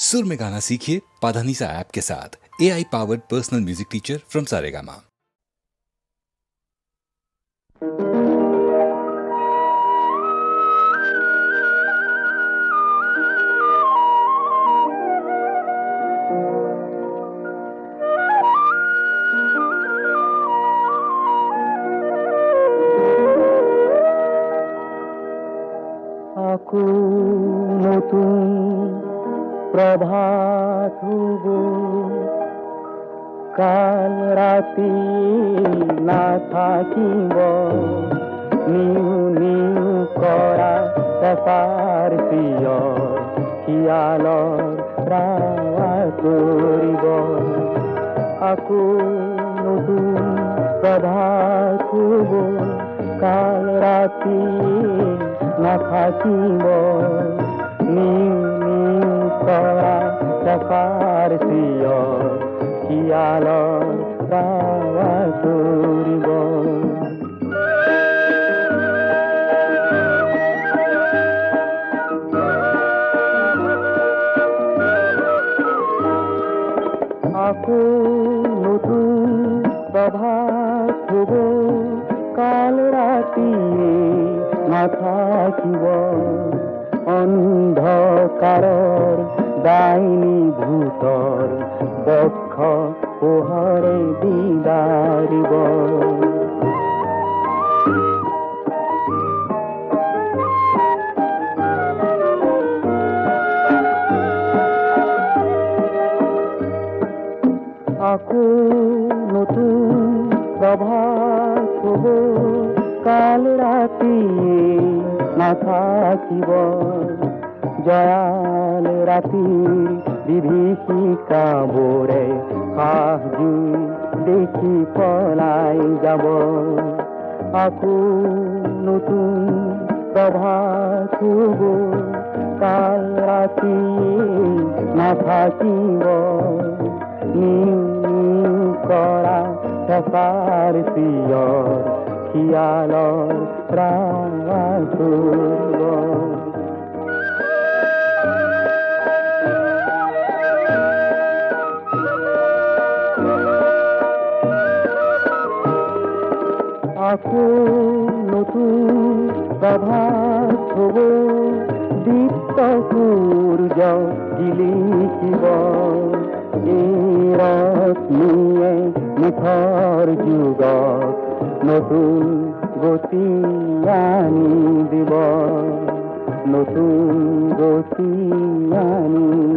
सुर में गाना सीखिए पाधानीसा ऐप के साथ। AI powered personal music teacher from Saregama. aku notun প্রভাত হব কাল রাতি না থাকিব নিউ নিউ করা পেপার প্রিয় খিয়ালৰ ৰাৱা কৰিব আকৌ নতুন প্ৰভাত হব কাল ৰাতি নাথাকিব নিউ নিউ কৰা পেপাৰ প্ৰিয় খিয়ালৰ ৰাৱা কৰিব আকৌ নতুন প্ৰভাত হব কাল ৰাতি নাথাকিব অন্ধকাৰৰ ডাইনী ভূতৰ বক্ষ পোহৰে দিদাৰিব আকৌ নতুন প্ৰভাত হব কাল ৰাতি নাথাকিব জয়াল ৰাতি বিভীষিকাবোৰে কাহজুই দেখি পলাই যাব আকৌ নতুন প্ৰভাত হব কাল ৰাতি নাথাকিব নিউ নিউ কৰা পেপাৰ প্ৰিয়ৰ খিয়ালৰ ৰাৱা কৰিব আকৌ নতুন প্ৰভাত হব দীপ্ত সূৰ্য জিলিকিব এই ৰশ্মিয়ে নিশৰ যুগত নতুন গতি আনি দিব নতুন গতি আনি